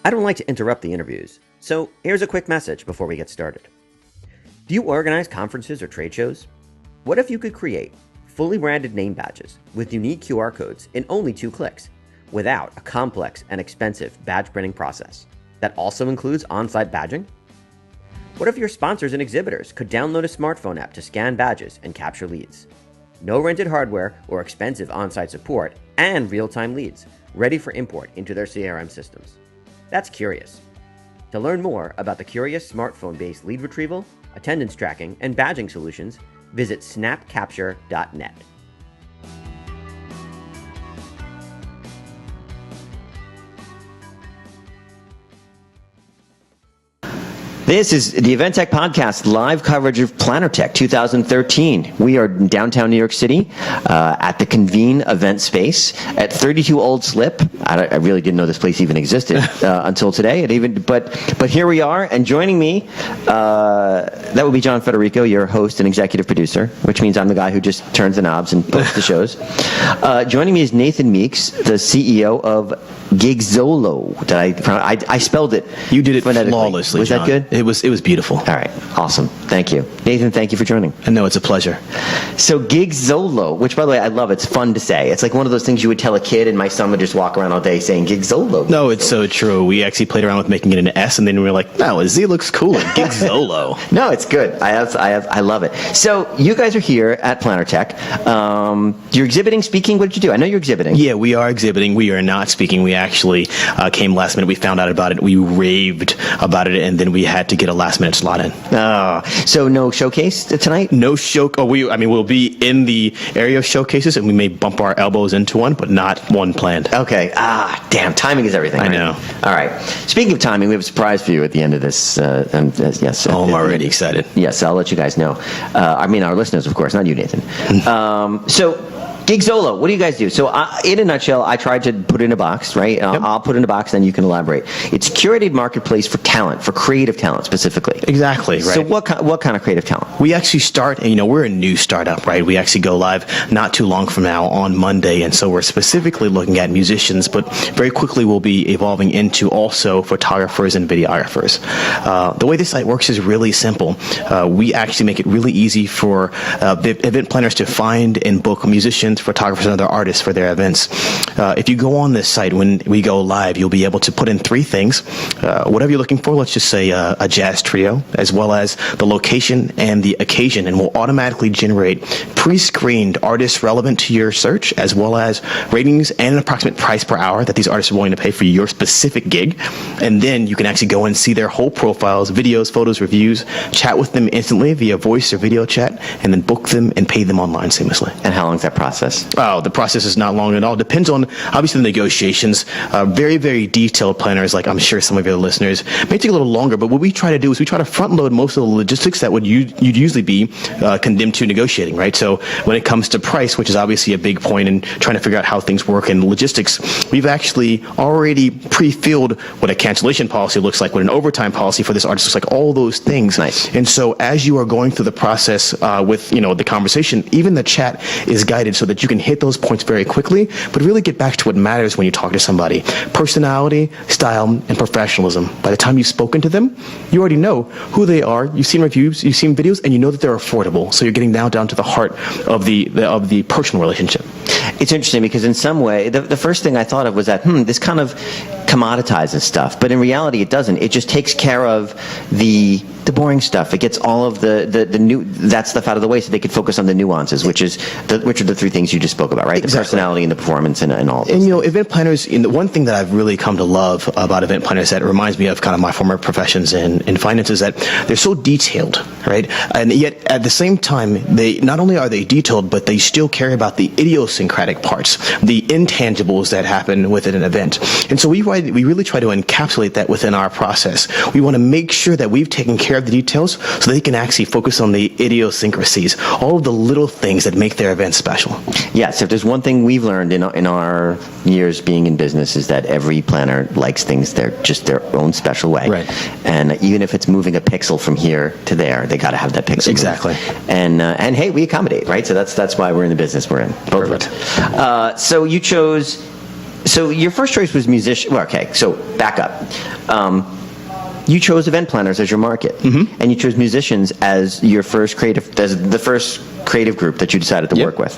I don't like to interrupt the interviews, so here's a quick message before we get started. Do you organize conferences or trade shows? What if you could create fully branded name badges with unique QR codes in only 2 clicks, without a complex and expensive badge printing process that also includes on-site badging? What if your sponsors and exhibitors could download a smartphone app to scan badges and capture leads? No rented hardware or expensive on-site support, and real-time leads ready for import into their CRM systems. That's Curious. To learn more about the Curious smartphone-based lead retrieval, attendance tracking, and badging solutions, visit snapcapture.net. This is the EventTech Podcast, live coverage of Plannertech 2013. We are in downtown New York City at the Convene event space at 32 Old Slip. I really didn't know this place even existed until today. But here we are, and joining me, that would be John Federico, your host and executive producer, which means I'm the guy who just turns the knobs and posts the shows. Joining me is Nathan Meeks, the CEO of Gigzolo. I spelled it. You did it flawlessly, Was John. that good? It was beautiful. All right, awesome. Thank you. Nathan, thank you for joining. No, it's a pleasure. So Gigzolo, which by the way, I love, it's fun to say. It's like one of those things you would tell a kid, and my son would just walk around all day saying Gigzolo. No, it's so true. We actually played around with making it an S, and then we were like, no, a Z looks cooler. Gigzolo. No, it's good. I love it. So you guys are here at Plannertech. You're exhibiting, speaking. What did you do? I know you're exhibiting. Yeah, we are exhibiting. We are not speaking. We actually came last minute. We found out about it. We raved about it, and then we had to get a last minute slot in. So no showcase tonight? No show. We'll be in the area of showcases, and we may bump our elbows into one, but not one planned. Okay. Damn. Timing is everything. I right? know. All right. Speaking of timing, we have a surprise for you at the end of this. Yes. Oh, I'm already excited. Yes, I'll let you guys know. Our listeners, of course, not you, Nathan. So Gigzolo, what do you guys do? So in a nutshell, I tried to put it in a box, right? Yep. I'll put it in a box, then you can elaborate. It's a curated marketplace for talent, for creative talent specifically. Exactly, right. So what kind of creative talent? We actually start, and we're a new startup, right? We actually go live not too long from now on Monday, and so we're specifically looking at musicians, but very quickly we'll be evolving into also photographers and videographers. The way this site works is really simple. We actually make it really easy for event planners to find and book musicians, photographers, and other artists for their events. If you go on this site when we go live, you'll be able to put in 3 things. Whatever you're looking for, let's just say a jazz trio, as well as the location and the occasion, and will automatically generate pre-screened artists relevant to your search, as well as ratings and an approximate price per hour that these artists are willing to pay for your specific gig. And then you can actually go and see their whole profiles, videos, photos, reviews, chat with them instantly via voice or video chat, and then book them and pay them online seamlessly. And how long is that process? Oh, the process is not long at all. Depends on, obviously, the negotiations. Very, very detailed planners, like I'm sure some of your listeners, may take a little longer, but what we try to do is we try to front load most of the logistics that you'd usually be condemned to negotiating, right? So when it comes to price, which is obviously a big point in trying to figure out how things work in logistics, we've actually already pre-filled what a cancellation policy looks like, what an overtime policy for this artist looks like, all those things. Nice. And so as you are going through the process with the conversation, even the chat is guided so that you can hit those points very quickly, but really get back to what matters when you talk to somebody. Personality, style, and professionalism. By the time you've spoken to them, you already know who they are, you've seen reviews, you've seen videos, and you know that they're affordable. So you're getting now down to the heart of the personal relationship. It's interesting because in some way, the first thing I thought of was that, this kind of commoditizes stuff, but in reality it doesn't. It just takes care of the boring stuff. It gets all of that stuff out of the way so they could focus on the nuances, which are the 3 things you just spoke about, right? Exactly. The personality and the performance and all of those. And event planners, the one thing that I've really come to love about event planners that reminds me of kind of my former professions in finance is that they're so detailed, right? And yet at the same time, they not only are they detailed, but they still care about the idiosyncratic parts, the intangibles that happen within an event. And so we really try to encapsulate that within our process. We want to make sure that we've taken care of the details so they can actually focus on the idiosyncrasies, all of the little things that make their event special. Yes, if there's one thing we've learned in our years being in business is that every planner likes things just their own special way. Right. And even if it's moving a pixel from here to there, they got to have that pixel. Exactly. Move. And hey, we accommodate, right? So that's why we're in the business we're in. Both of us. So you chose So your first choice was musician. Well, okay, so back up. You chose event planners as your market, and you chose musicians as your first the first creative group that you decided to work with.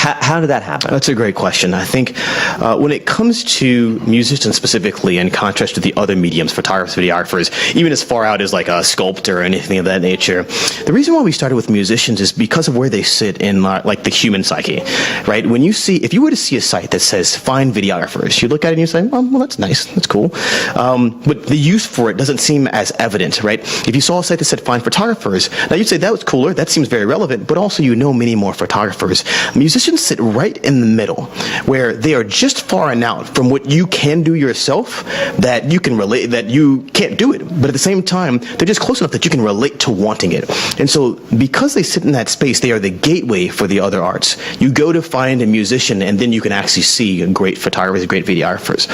How did that happen? That's a great question. I think when it comes to musicians specifically, in contrast to the other mediums, photographers, videographers, even as far out as like a sculptor or anything of that nature, the reason why we started with musicians is because of where they sit in like the human psyche, right? If you were to see a site that says find videographers, you look at it and you say, well, that's nice, that's cool. But the use for it doesn't seem as evident, right? If you saw a site that said find photographers, now you'd say that was cooler, that seems very relevant, but also many more photographers. Musicians sit right in the middle, where they are just far enough from what you can do yourself that you can relate, that you can't do it, but at the same time, they're just close enough that you can relate to wanting it. And so, because they sit in that space, they are the gateway for the other arts. You go to find a musician, and then you can actually see great photographers, great videographers.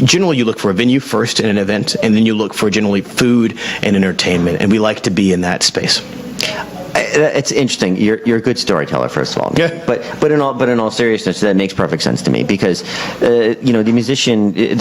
Generally, you look for a venue first in an event, and then you look for generally food and entertainment, and we like to be in that space. It's interesting. You're a good storyteller, first of all. Yeah. But in all seriousness, that makes perfect sense to me because the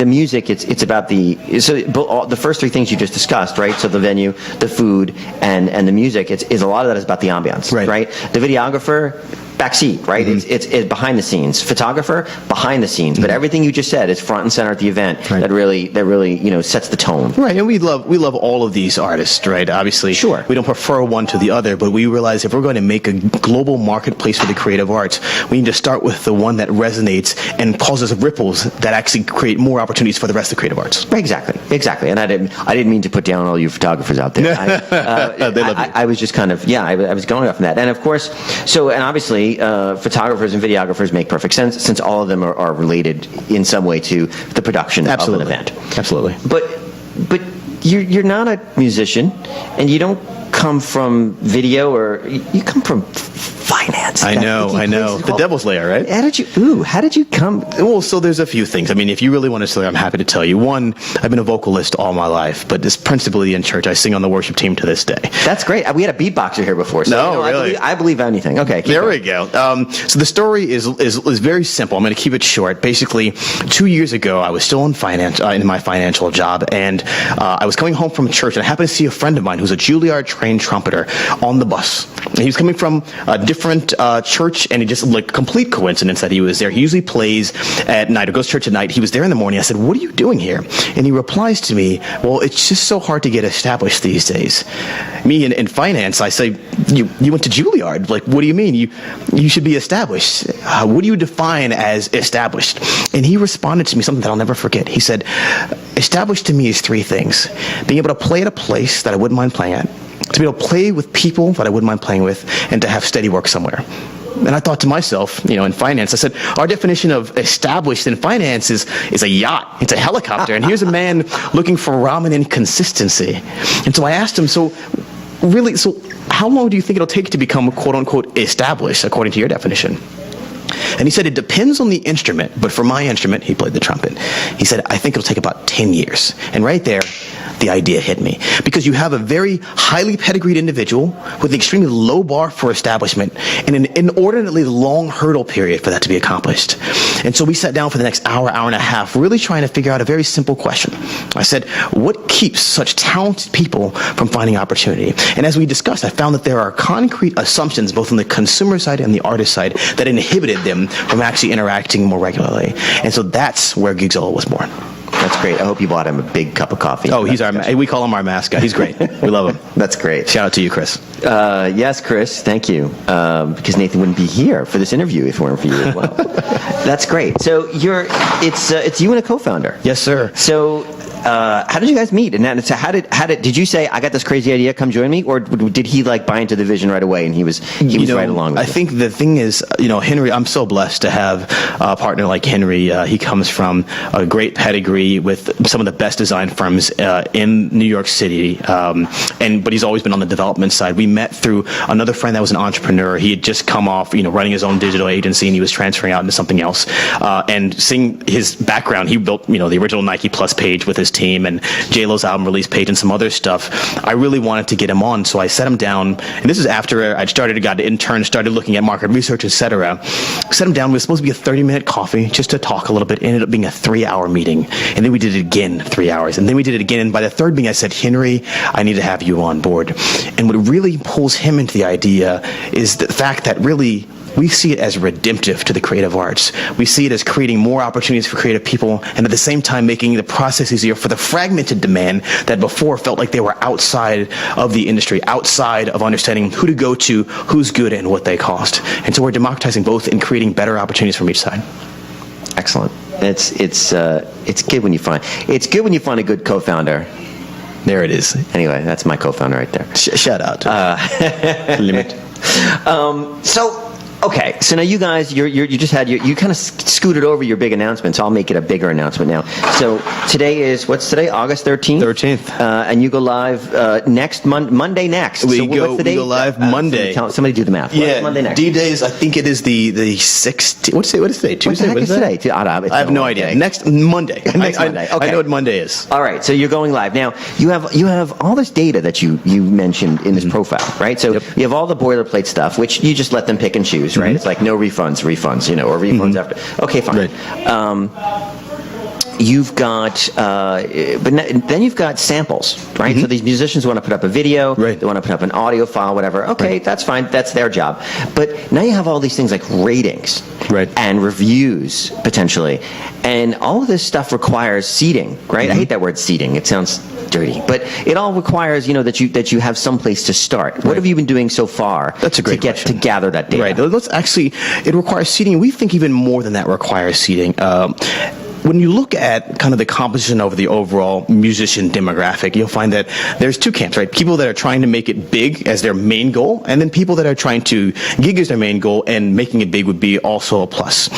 music. It's about the first three things you just discussed, right? So the venue, the food, and the music. Is a lot of that is about the ambiance, right? The videographer, backseat, right? It's behind the scenes. Photographer, behind the scenes. But everything you just said is front and center at the event. Right. That really sets the tone. Right, and we love all of these artists, right? Obviously, sure. We don't prefer one to the other, but we realize if we're going to make a global marketplace for the creative arts, we need to start with the one that resonates and causes ripples that actually create more opportunities for the rest of the creative arts. Exactly. And I didn't mean to put down all you photographers out there. I was just kind of I was going off from that, and of course, and obviously. Photographers and videographers make perfect sense since all of them are related in some way to the production of an event. Absolutely. But you're not a musician, and you don't come from video, or you come from finance. I know. The devil's lair, right? How did you come? Well, so there's a few things. I mean, if you really want to say, I'm happy to tell you. One, I've been a vocalist all my life, but this principally in church. I sing on the worship team to this day. That's great. We had a beatboxer here before. So really? I believe anything. Okay. We go. So the story is very simple. I'm going to keep it short. Basically, 2 years ago, I was still in finance, in my financial job, and I was coming home from church, and I happened to see a friend of mine who's a Juilliard-trained trumpeter on the bus. And he was coming from a different church, and it just like complete coincidence that he was there. He usually plays at night or goes to church at night. He was there in the morning. I said, "What are you doing here?" And he replies to me, "Well, it's just so hard to get established these days." Me in finance, I say, "You went to Juilliard. Like, what do you mean? You should be established. What do you define as established?" And he responded to me something that I'll never forget. He said, "Established to me is three things: being able to play at a place that I wouldn't mind playing at, to be able to play with people that I wouldn't mind playing with, and to have steady work somewhere." And I thought to myself, in finance, I said, our definition of established in finance is a yacht. It's a helicopter. And here's a man looking for ramen and consistency. And so I asked him, so how long do you think it'll take to become quote unquote established according to your definition? And he said, it depends on the instrument, but for my instrument, he played the trumpet. He said, I think it'll take about 10 years. And right there, the idea hit me. Because you have a very highly pedigreed individual with an extremely low bar for establishment and an inordinately long hurdle period for that to be accomplished. And so we sat down for the next hour and a half, really trying to figure out a very simple question. I said, what keeps such talented people from finding opportunity? And as we discussed, I found that there are concrete assumptions, both on the consumer side and the artist side, that inhibited them from actually interacting more regularly. And so that's where Gigzolo was born. That's great. I hope you bought him a big cup of coffee. Oh, we call him our mascot. He's great. We love him. That's great. Shout out to you, Chris. Yes, Chris. Thank you. Because Nathan wouldn't be here for this interview if it weren't for you as well. That's great. So it's you and a co-founder. Yes, sir. So how did you guys meet? And so did you say, I got this crazy idea, come join me? Or did he buy into the vision right away and he was right along with it? I think the thing is, Henry, I'm so blessed to have a partner like Henry. He comes from a great pedigree with some of the best design firms in New York City. But he's always been on the development side. We met through another friend that was an entrepreneur. He had just come off, running his own digital agency, and he was transferring out into something else. And seeing his background, he built, the original Nike Plus page with his team and J-Lo's album release page and some other stuff. I really wanted to get him on, so I sat him down, and this is after I'd got an intern, started looking at market research, etc. Sat him down. It was supposed to be a 30-minute coffee just to talk a little bit. It ended up being a 3-hour meeting, and then we did it again 3 hours, and then we did it again. And by the third meeting, I said, Henry, I need to have you on board. And what really pulls him into the idea is the fact that really we see it as redemptive to the creative arts. We see it as creating more opportunities for creative people, and at the same time making the process easier for the fragmented demand that before felt like they were outside of the industry, outside of understanding who to go to, who's good, and what they cost. And so we're democratizing both and creating better opportunities from each side. Excellent. It's good when you find a good co-founder. There it is. Anyway, that's my co-founder right there. Shout out to Limit. Okay, so now you guys, you just had you kind of scooted over your big announcement, so I'll make it a bigger announcement now. So today is, what's today, August 13th? 13th. And you go live next Monday next. We go live Monday. Somebody do the math. Yeah, Monday next. D-Days, I think it is the 16th. What is today? Tuesday? What is today? I have no idea. Next Monday. Next Monday. Okay. I know what Monday is. All right, so you're going live. Now, you have all this data that you mentioned in this profile, right? So you have all the boilerplate stuff, which you just let them pick and choose, right? It's like no refunds, or refunds after. Okay, fine. Right. You've got, then you've got samples, right? So these musicians want to put up a video, right. They want to put up an audio file, whatever. Okay, right. That's fine. That's their job. But now you have all these things like ratings, right, and reviews potentially, and all of this stuff requires seeding, right? I hate that word seeding. It sounds dirty, but it all requires, that you have some place to start. What have you been doing so far? That's a great to gather that data? Right. It requires seeding. We think even more than that requires seeding. When you look at kind of the composition of the overall musician demographic, you'll find that there's two camps, right? People that are trying to make it big as their main goal, and then people that are trying to gig as their main goal, and making it big would be also a plus.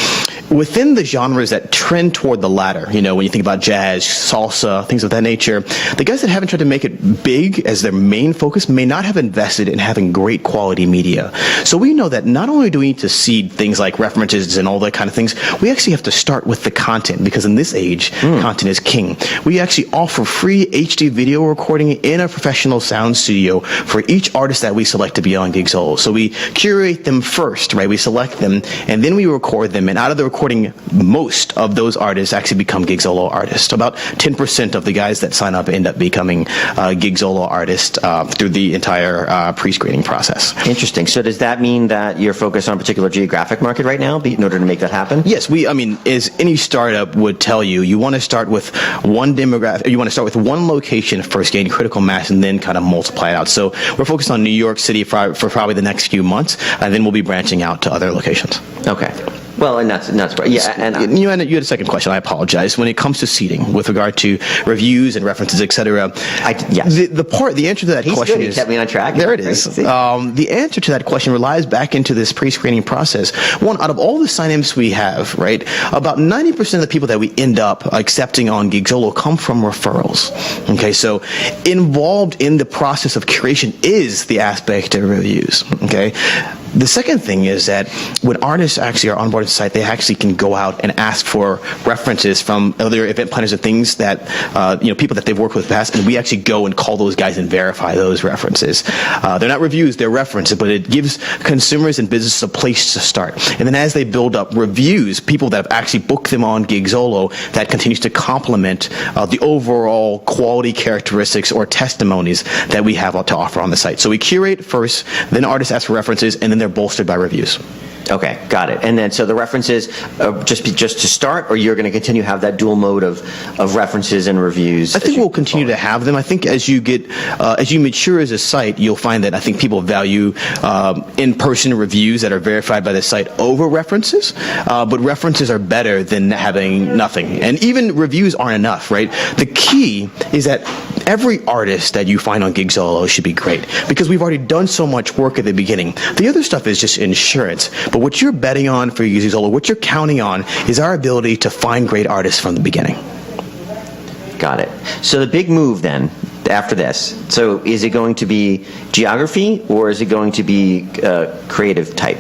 Within the genres that trend toward the latter, when you think about jazz, salsa, things of that nature, the guys that haven't tried to make it big as their main focus may not have invested in having great quality media. So we know that not only do we need to seed things like references and all that kind of things, we actually have to start with the content, because in this age, content is king. We actually offer free HD video recording in a professional sound studio for each artist that we select to be on Gigzolo. So we curate them first, right? We select them, and then we record them, and out of the recording, most of those artists actually become Gigzolo artists. About 10% of the guys that sign up end up becoming Gigzolo artists through the entire pre-screening process. Interesting. So does that mean that you're focused on a particular geographic market right now in order to make that happen? Yes. As any startup would tell you, you want to start with one demographic, you want to start with one location first, gain critical mass, and then kind of multiply it out. So we're focused on New York City for probably the next few months, and then we'll be branching out to other locations. Okay. Well, and that's right. Yeah, and you had a second question. I apologize. When it comes to seeding, with regard to reviews and references, etc. Yes. The answer to that question is, he kept me on track. There it is. The answer to that question relies back into this pre-screening process. One, out of all the sign-ins we have, right, about 90% of the people that we end up accepting on Gigzolo come from referrals. Okay, so involved in the process of curation is the aspect of reviews. Okay. The second thing is that when artists actually are on board the site, they actually can go out and ask for references from other event planners and things that, people that they've worked with in the past, and we actually go and call those guys and verify those references. They're not reviews, they're references, but it gives consumers and businesses a place to start. And then as they build up reviews, people that have actually booked them on Gigzolo, that continues to complement the overall quality characteristics or testimonies that we have to offer on the site. So we curate first, then artists ask for references, and then they're bolstered by reviews. Okay, got it. And then, so the references just to start, or you're going to continue to have that dual mode of references and reviews? I think we'll continue to have them. I think as you mature as a site, you'll find that I think people value in-person reviews that are verified by the site over references. But references are better than having nothing. And even reviews aren't enough, right? The key is that every artist that you find on Gigzolo should be great, because we've already done so much work at the beginning. The other stuff is just insurance. But what you're betting on for Gigzolo, what you're counting on, is our ability to find great artists from the beginning. Got it. So the big move then, after this, so is it going to be geography, or is it going to be creative type?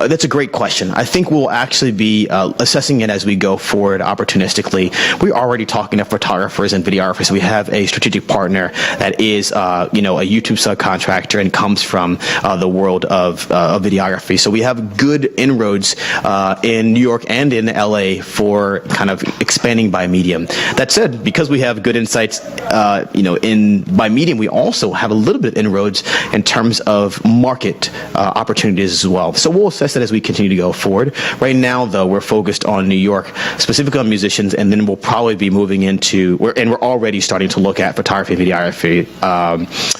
That's a great question. I think we'll actually be assessing it as we go forward opportunistically. We're already talking to photographers and videographers. We have a strategic partner that is, a YouTube subcontractor and comes from the world of videography. So we have good inroads in New York and in LA for kind of expanding by medium. That said, because we have good insights, by medium, we also have a little bit of inroads in terms of market opportunities as well. So we'll assess that as we continue to go forward. Right now, though, we're focused on New York, specifically on musicians, and then we'll probably be moving into, we're already starting to look at photography and videography,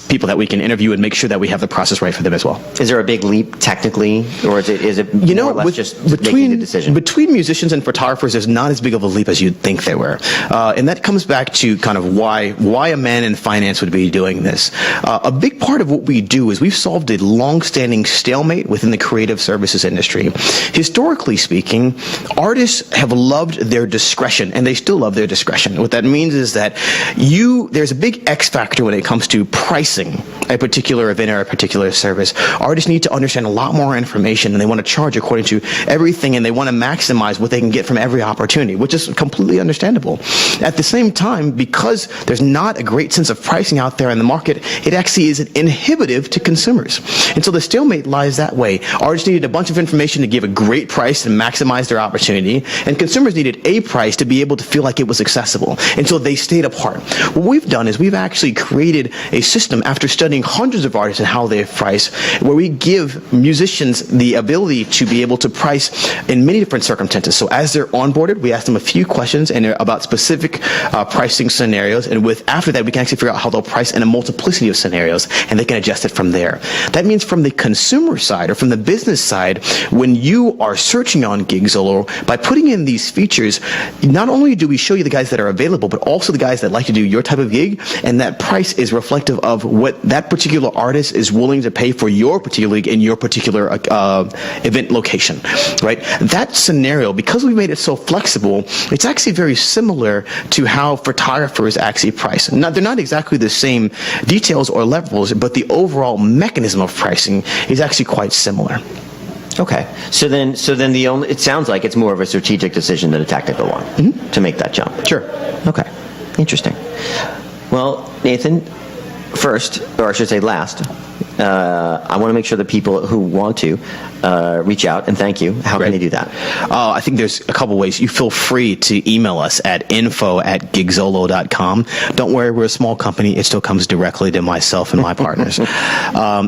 people that we can interview and make sure that we have the process right for them as well. Is there a big leap technically, or is it more or less just making the decision? Between musicians and photographers, there's not as big of a leap as you'd think there were. And that comes back to kind of why a man in finance would be doing this. A big part of what we do is we've solved a long-standing stalemate within the creative services industry. Historically speaking, artists have loved their discretion, and they still love their discretion. What that means is that there's a big X factor when it comes to pricing a particular event or a particular service. Artists need to understand a lot more information, and they want to charge according to everything, and they want to maximize what they can get from every opportunity, which is completely understandable. At the same time, because there's not a great sense of pricing out there in the market, it actually is inhibitive to consumers. And so the stalemate lies that way. Artists needed a bunch of information to give a great price and maximize their opportunity, and consumers needed a price to be able to feel like it was accessible. And so they stayed apart. What we've done is we've actually created a system after studying hundreds of artists and how they price, where we give musicians the ability to be able to price in many different circumstances. So as they're onboarded, we ask them a few questions and about specific pricing scenarios, and after that we can actually figure out how they'll price in a multiplicity of scenarios, and they can adjust it from there. That means from the consumer side or from the business side, when you are searching on Gigzolo, by putting in these features, not only do we show you the guys that are available, but also the guys that like to do your type of gig, and that price is reflective of what that particular artist is willing to pay for your particular gig in your particular event location, right? That scenario, because we made it so flexible, it's actually very similar to how photographers actually price. Now, they're not exactly the same details or levels, but the overall mechanism of pricing is actually quite similar. Okay, so then it sounds like it's more of a strategic decision than a tactical one to make that jump. Sure. Okay, interesting. Well, Nathan, first, or I should say last, I want to make sure that people who want to reach out and thank you. How can they do that? I think there's a couple ways. You feel free to email us at info@gigzolo.com. Don't worry, we're a small company. It still comes directly to myself and my partners.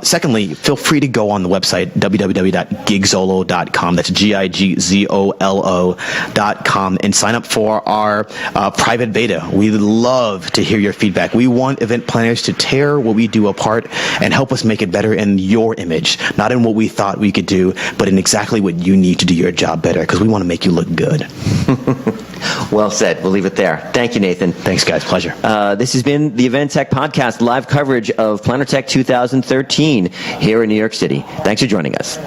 Secondly, feel free to go on the website, www.gigzolo.com. That's GIGZOLO.com, and sign up for our private beta. We love to hear your feedback. We want event planners to tear what we do apart and help us make it better in your image, not in what we thought we could do, but in exactly what you need to do your job better, because we want to make you look good. Well said. We'll leave it there. Thank you, Nathan. Thanks, guys. Pleasure. This has been the Event Tech Podcast, live coverage of Plannertech 2013 here in New York City. Thanks for joining us.